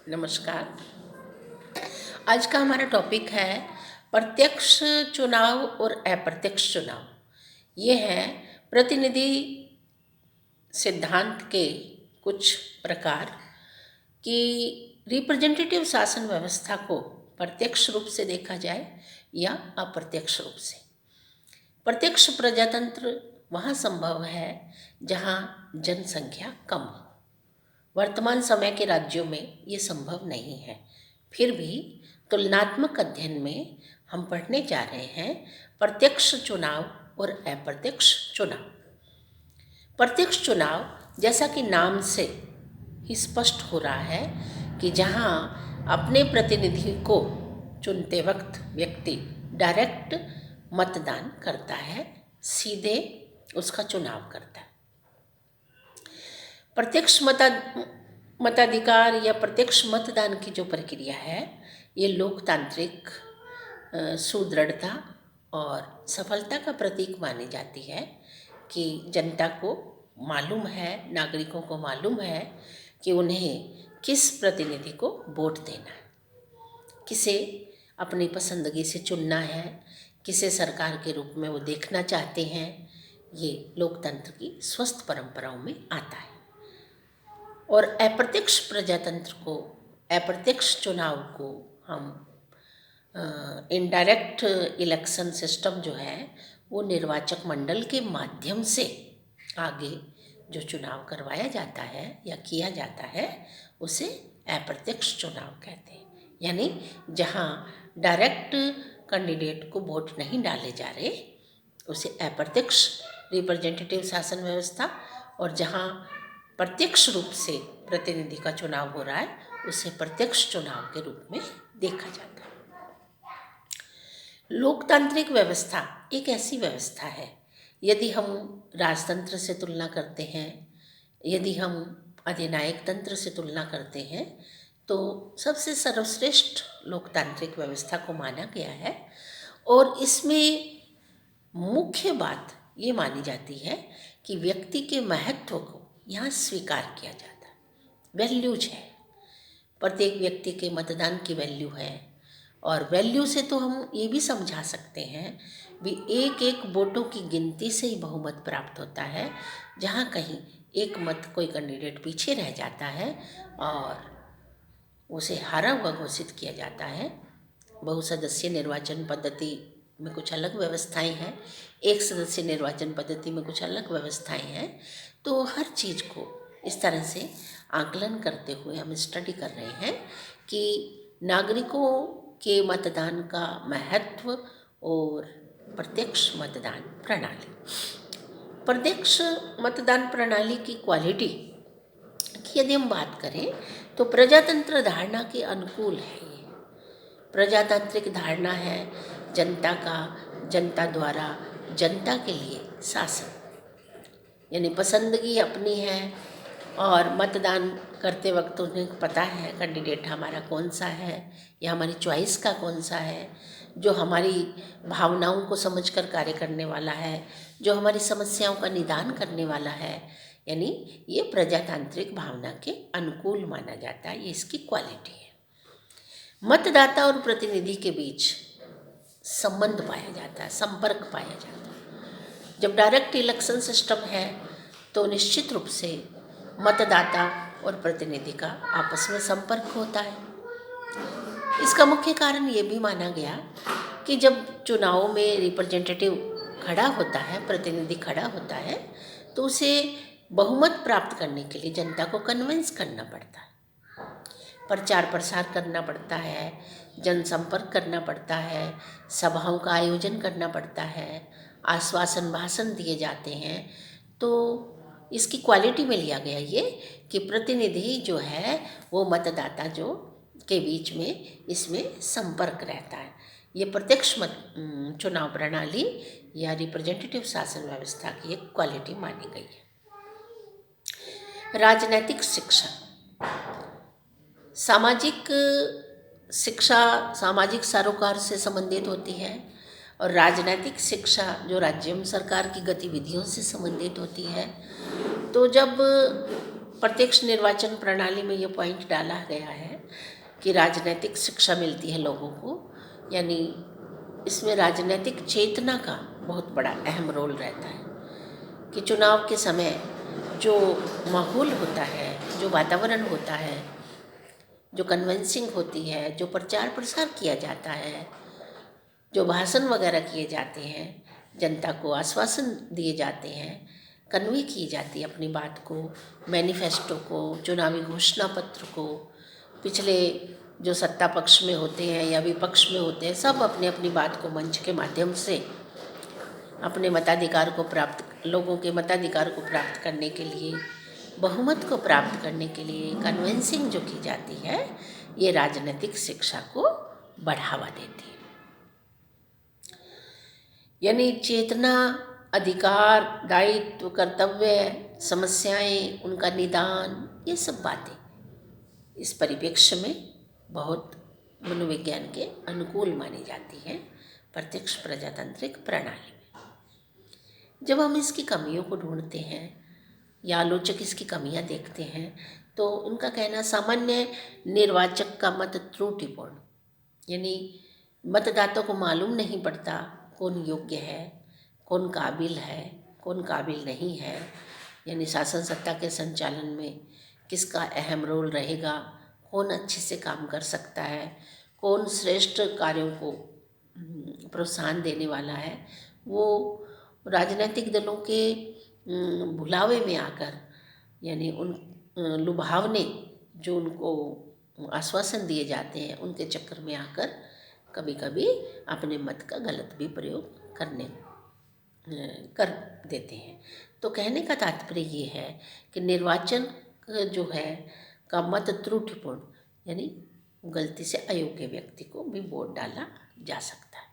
नमस्कार। आज का हमारा टॉपिक है प्रत्यक्ष चुनाव और अप्रत्यक्ष चुनाव। ये है प्रतिनिधि सिद्धांत के कुछ प्रकार कि रिप्रेजेंटेटिव शासन व्यवस्था को प्रत्यक्ष रूप से देखा जाए या अप्रत्यक्ष रूप से। प्रत्यक्ष प्रजातंत्र वहाँ संभव है जहाँ जनसंख्या कम हो। वर्तमान समय के राज्यों में ये संभव नहीं है। फिर भी तुलनात्मक अध्ययन में हम पढ़ने जा रहे हैं प्रत्यक्ष चुनाव और अप्रत्यक्ष चुनाव। प्रत्यक्ष चुनाव, जैसा कि नाम से ही स्पष्ट हो रहा है कि जहां अपने प्रतिनिधि को चुनते वक्त व्यक्ति डायरेक्ट मतदान करता है, सीधे उसका चुनाव करता है। प्रत्यक्ष मताधिकार या प्रत्यक्ष मतदान की जो प्रक्रिया है, ये लोकतांत्रिक सुदृढ़ता और सफलता का प्रतीक मानी जाती है कि जनता को मालूम है, नागरिकों को मालूम है कि उन्हें किस प्रतिनिधि को वोट देना है, किसे अपनी पसंदगी से चुनना है, किसे सरकार के रूप में वो देखना चाहते हैं। ये लोकतंत्र की स्वस्थ परंपराओं में आता है। और अप्रत्यक्ष प्रजातंत्र को, अप्रत्यक्ष चुनाव को हम इनडायरेक्ट इलेक्शन सिस्टम जो है वो निर्वाचक मंडल के माध्यम से आगे जो चुनाव करवाया जाता है या किया जाता है उसे अप्रत्यक्ष चुनाव कहते हैं। यानी जहाँ डायरेक्ट कैंडिडेट को वोट नहीं डाले जा रहे उसे अप्रत्यक्ष रिप्रेजेंटेटिव शासन व्यवस्था, और जहाँ प्रत्यक्ष रूप से प्रतिनिधि का चुनाव हो रहा है उसे प्रत्यक्ष चुनाव के रूप में देखा जाता है। लोकतांत्रिक व्यवस्था एक ऐसी व्यवस्था है, यदि हम राजतंत्र से तुलना करते हैं, यदि हम अधिनायक तंत्र से तुलना करते हैं, तो सबसे सर्वश्रेष्ठ लोकतांत्रिक व्यवस्था को माना गया है। और इसमें मुख्य बात ये मानी जाती है कि व्यक्ति के महत्व को यहाँ स्वीकार किया जाता है। वैल्यूज है, प्रत्येक व्यक्ति के मतदान की वैल्यू है। और वैल्यू से तो हम ये भी समझा सकते हैं भी एक एक वोटों की गिनती से ही बहुमत प्राप्त होता है। जहाँ कहीं एक मत कोई कैंडिडेट पीछे रह जाता है और उसे हारा हुआ घोषित किया जाता है। बहुसदस्यीय निर्वाचन पद्धति में कुछ अलग व्यवस्थाएं हैं, एक सदस्य निर्वाचन पद्धति में कुछ अलग व्यवस्थाएं हैं। तो हर चीज़ को इस तरह से आकलन करते हुए हम स्टडी कर रहे हैं कि नागरिकों के मतदान का महत्व और प्रत्यक्ष मतदान प्रणाली। प्रत्यक्ष मतदान प्रणाली की क्वालिटी की यदि हम बात करें तो प्रजातंत्र धारणा के अनुकूल है। ये प्रजातांत्रिक धारणा है जनता का, जनता द्वारा जनता के लिए शासन, यानी पसंदगी अपनी है और मतदान करते वक्त उन्हें पता है कैंडिडेट हमारा कौन सा है या हमारी चॉइस का कौन सा है, जो हमारी भावनाओं को समझकर कार्य करने वाला है, जो हमारी समस्याओं का निदान करने वाला है। यानी ये प्रजातांत्रिक भावना के अनुकूल माना जाता है, ये इसकी क्वालिटी है। मतदाता और प्रतिनिधि के बीच संबंध पाया जाता है, संपर्क पाया जाता है। जब डायरेक्ट इलेक्शन सिस्टम है तो निश्चित रूप से मतदाता और प्रतिनिधि का आपस में संपर्क होता है। इसका मुख्य कारण ये भी माना गया कि जब चुनाव में रिप्रेजेंटेटिव खड़ा होता है, प्रतिनिधि खड़ा होता है, तो उसे बहुमत प्राप्त करने के लिए जनता को कन्विंस करना पड़ता है, प्रचार प्रसार करना पड़ता है, जनसंपर्क करना पड़ता है, सभाओं का आयोजन करना पड़ता है, आश्वासन भाषण दिए जाते हैं। तो इसकी क्वालिटी में लिया गया ये कि प्रतिनिधि जो है वो मतदाता जो के बीच में इसमें संपर्क रहता है। ये प्रत्यक्ष चुनाव प्रणाली या रिप्रेजेंटेटिव शासन व्यवस्था की एक क्वालिटी मानी गई है। राजनैतिक शिक्षा, सामाजिक शिक्षा सामाजिक सरोकार से संबंधित होती है और राजनैतिक शिक्षा जो राज्य सरकार की गतिविधियों से संबंधित होती है। तो जब प्रत्यक्ष निर्वाचन प्रणाली में ये पॉइंट डाला गया है कि राजनीतिक शिक्षा मिलती है लोगों को, यानी इसमें राजनीतिक चेतना का बहुत बड़ा अहम रोल रहता है कि चुनाव के समय जो माहौल होता है, जो वातावरण होता है, जो कन्विंसिंग होती है, जो प्रचार प्रसार किया जाता है, जो भाषण वगैरह किए जाते हैं, जनता को आश्वासन दिए जाते हैं, कन्वे की जाती है अपनी बात को, मैनिफेस्टो को, चुनावी घोषणा पत्र को, पिछले जो सत्ता पक्ष में होते हैं या विपक्ष में होते हैं, सब अपने अपनी बात को मंच के माध्यम से अपने मताधिकार को प्राप्त, लोगों के मताधिकार को प्राप्त करने के लिए, बहुमत को प्राप्त करने के लिए कन्विंसिंग जो की जाती है, ये राजनीतिक शिक्षा को बढ़ावा देती है। यानी चेतना, अधिकार, दायित्व, कर्तव्य, समस्याएं, उनका निदान, ये सब बातें इस परिप्रेक्ष्य में बहुत मनोविज्ञान के अनुकूल मानी जाती हैं प्रत्यक्ष प्रजातांत्रिक प्रणाली में। जब हम इसकी कमियों को ढूंढते हैं या आलोचक इसकी कमियां देखते हैं, तो उनका कहना सामान्य निर्वाचक का मत त्रुटिपूर्ण, यानी मतदाता को मालूम नहीं पड़ता कौन योग्य है, कौन काबिल नहीं है, यानी शासन सत्ता के संचालन में किसका अहम रोल रहेगा, कौन अच्छे से काम कर सकता है, कौन श्रेष्ठ कार्यों को प्रोत्साहन देने वाला है, वो राजनीतिक दलों के भुलावे में आकर, यानी उन लुभावने जो उनको आश्वासन दिए जाते हैं, उनके चक्कर में आकर कभी कभी अपने मत का गलत भी प्रयोग कर देते हैं। तो कहने का तात्पर्य ये है कि निर्वाचन जो है का मत त्रुटिपूर्ण, यानी गलती से अयोग्य व्यक्ति को भी वोट डाला जा सकता है।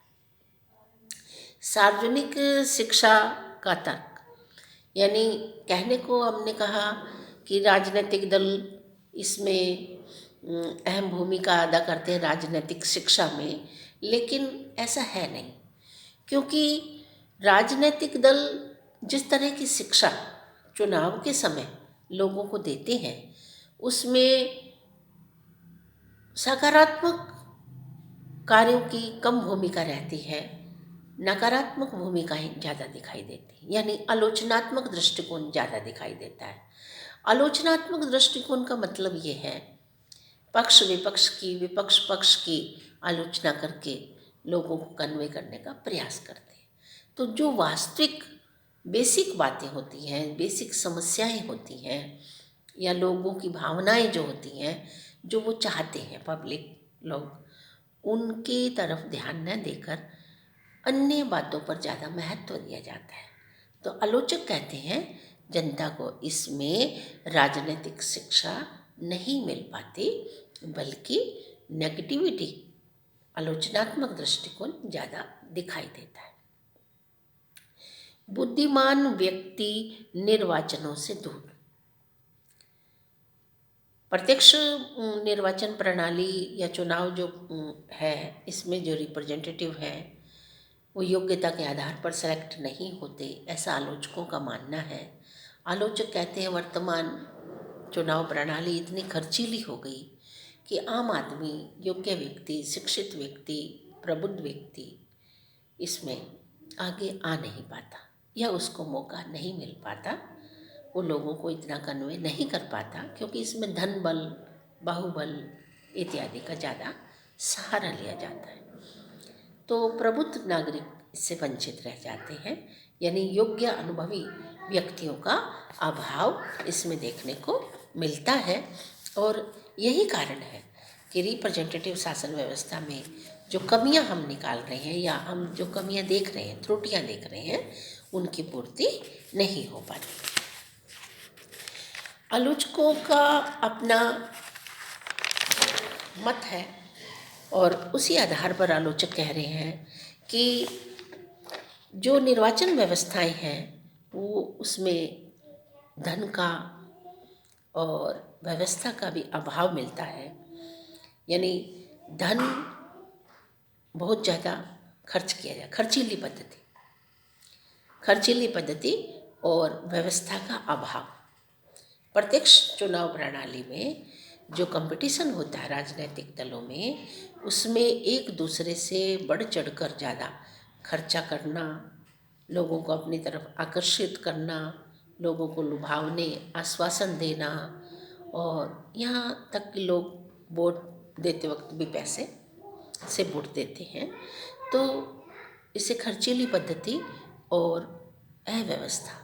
सार्वजनिक शिक्षा का तर्क, यानी कहने को हमने कहा कि राजनीतिक दल इसमें अहम भूमिका अदा करते हैं राजनीतिक शिक्षा में, लेकिन ऐसा है नहीं, क्योंकि राजनीतिक दल जिस तरह की शिक्षा चुनाव के समय लोगों को देते हैं, उसमें सकारात्मक कार्यों की कम भूमिका रहती है, नकारात्मक भूमिकाएं ज़्यादा दिखाई देती हैं, यानी आलोचनात्मक दृष्टिकोण ज़्यादा दिखाई देता है। आलोचनात्मक दृष्टिकोण का मतलब ये है पक्ष विपक्ष की, विपक्ष पक्ष की आलोचना करके लोगों को कन्वे करने का प्रयास करते हैं। तो जो वास्तविक बेसिक बातें होती हैं, बेसिक समस्याएं होती हैं, या लोगों की भावनाएं जो होती हैं, जो वो चाहते हैं पब्लिक लोग, उनकी तरफ ध्यान न देकर अन्य बातों पर ज़्यादा महत्व दिया जाता है। तो आलोचक कहते हैं जनता को इसमें राजनीतिक शिक्षा नहीं मिल पाती, बल्कि नेगेटिविटी, आलोचनात्मक दृष्टिकोण ज़्यादा दिखाई देता है। बुद्धिमान व्यक्ति निर्वाचनों से दूर। प्रत्यक्ष निर्वाचन प्रणाली या चुनाव जो है, इसमें जो रिप्रेजेंटेटिव है वो योग्यता के आधार पर सेलेक्ट नहीं होते, ऐसा आलोचकों का मानना है। आलोचक कहते हैं वर्तमान चुनाव प्रणाली इतनी खर्चीली हो गई कि आम आदमी, योग्य व्यक्ति, शिक्षित व्यक्ति, प्रबुद्ध व्यक्ति इसमें आगे आ नहीं पाता, या उसको मौका नहीं मिल पाता, वो लोगों को इतना कन्वे नहीं कर पाता, क्योंकि इसमें धन बल, बाहुबल इत्यादि का ज़्यादा सहारा लिया जाता है। तो प्रबुद्ध नागरिक इससे वंचित रह जाते हैं, यानी योग्य अनुभवी व्यक्तियों का अभाव इसमें देखने को मिलता है। और यही कारण है कि रिप्रेजेंटेटिव शासन व्यवस्था में जो कमियां हम निकाल रहे हैं, या हम जो कमियां देख रहे हैं, त्रुटियां देख रहे हैं, उनकी पूर्ति नहीं हो पाती। आलोचकों का अपना मत है, और उसी आधार पर आलोचक कह रहे हैं कि जो निर्वाचन व्यवस्थाएं हैं वो उसमें धन का और व्यवस्था का भी अभाव मिलता है, यानी धन बहुत ज़्यादा खर्च किया जाए, खर्चीली पद्धति और व्यवस्था का अभाव। प्रत्यक्ष चुनाव प्रणाली में जो कंपटीशन होता है राजनीतिक दलों में, उसमें एक दूसरे से बढ़ चढ़कर ज़्यादा खर्चा करना, लोगों को अपनी तरफ आकर्षित करना, लोगों को लुभावने आश्वासन देना, और यहाँ तक कि लोग वोट देते वक्त भी पैसे से वोट देते हैं। तो इसे खर्चीली पद्धति और अव्यवस्था,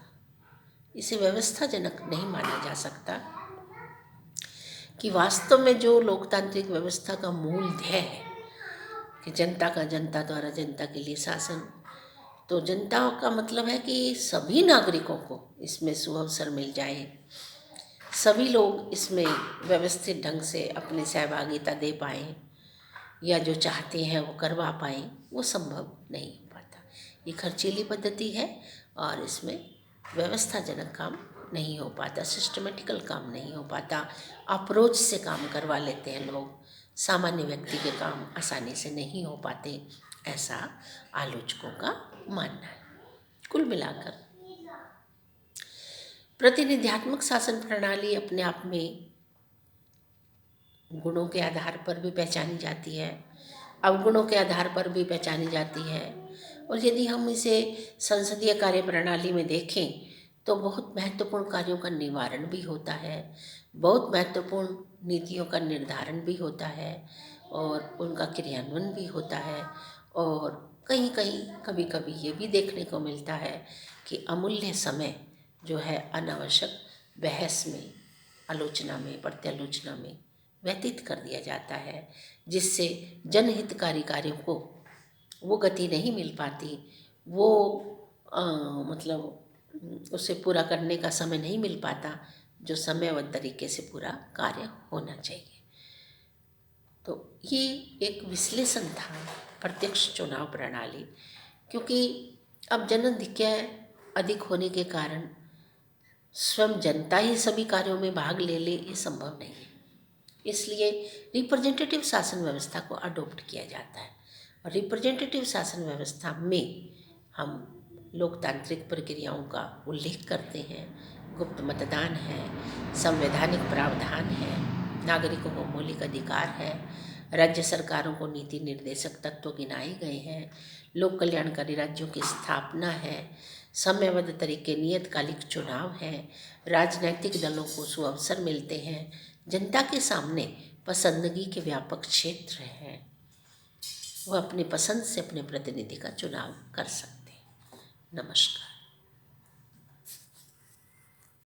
इसे व्यवस्थाजनक नहीं माना जा सकता कि वास्तव में जो लोकतांत्रिक व्यवस्था का मूल ध्येय है कि जनता का जनता द्वारा जनता के लिए शासन, तो जनता का मतलब है कि सभी नागरिकों को इसमें सुअवसर मिल जाए, सभी लोग इसमें व्यवस्थित ढंग से अपनी सहभागिता दे पाएँ या जो चाहते हैं वो करवा पाएँ, वो संभव नहीं हो पाता। ये खर्चीली पद्धति है और इसमें व्यवस्थाजनक काम नहीं हो पाता, सिस्टमेटिकल काम नहीं हो पाता, अप्रोच से काम करवा लेते हैं लोग, सामान्य व्यक्ति के काम आसानी से नहीं हो पाते, ऐसा आलोचकों का मानना है। कुल मिलाकर प्रतिनिध्यात्मक शासन प्रणाली अपने आप में गुणों के आधार पर भी पहचानी जाती है, अवगुणों के आधार पर भी पहचानी जाती है, और यदि हम इसे संसदीय कार्य प्रणाली में देखें तो बहुत महत्वपूर्ण कार्यों का निवारण भी होता है, बहुत महत्वपूर्ण नीतियों का निर्धारण भी होता है और उनका क्रियान्वयन भी होता है, और कहीं कहीं कभी कभी ये भी देखने को मिलता है कि अमूल्य समय जो है अनावश्यक बहस में, आलोचना में, प्रत्यालोचना में व्यतीत कर दिया जाता है, जिससे जनहितकारी कार्यों को वो गति नहीं मिल पाती, वो मतलब उसे पूरा करने का समय नहीं मिल पाता जो समयबद्ध तरीके से पूरा कार्य होना चाहिए। तो ये एक विश्लेषण था प्रत्यक्ष चुनाव प्रणाली, क्योंकि अब जनसंख्या अधिक होने के कारण स्वयं जनता ही सभी कार्यों में भाग ले ले, ये संभव नहीं है। इसलिए रिप्रेजेंटेटिव शासन व्यवस्था को अडॉप्ट किया जाता है, और रिप्रेजेंटेटिव शासन व्यवस्था में हम लोकतांत्रिक प्रक्रियाओं का उल्लेख करते हैं, गुप्त मतदान है, संवैधानिक प्रावधान है, नागरिकों को मौलिक अधिकार है, राज्य सरकारों को नीति निर्देशक तत्व गिनाए गए हैं, लोक कल्याणकारी राज्यों की स्थापना है, समयबद्ध तरीके नियतकालिक चुनाव है, राजनैतिक दलों को सुअवसर मिलते हैं, जनता के सामने पसंदगी के व्यापक क्षेत्र हैं, वह अपनी पसंद से अपने प्रतिनिधि का चुनाव कर सकते हैं। नमस्कार।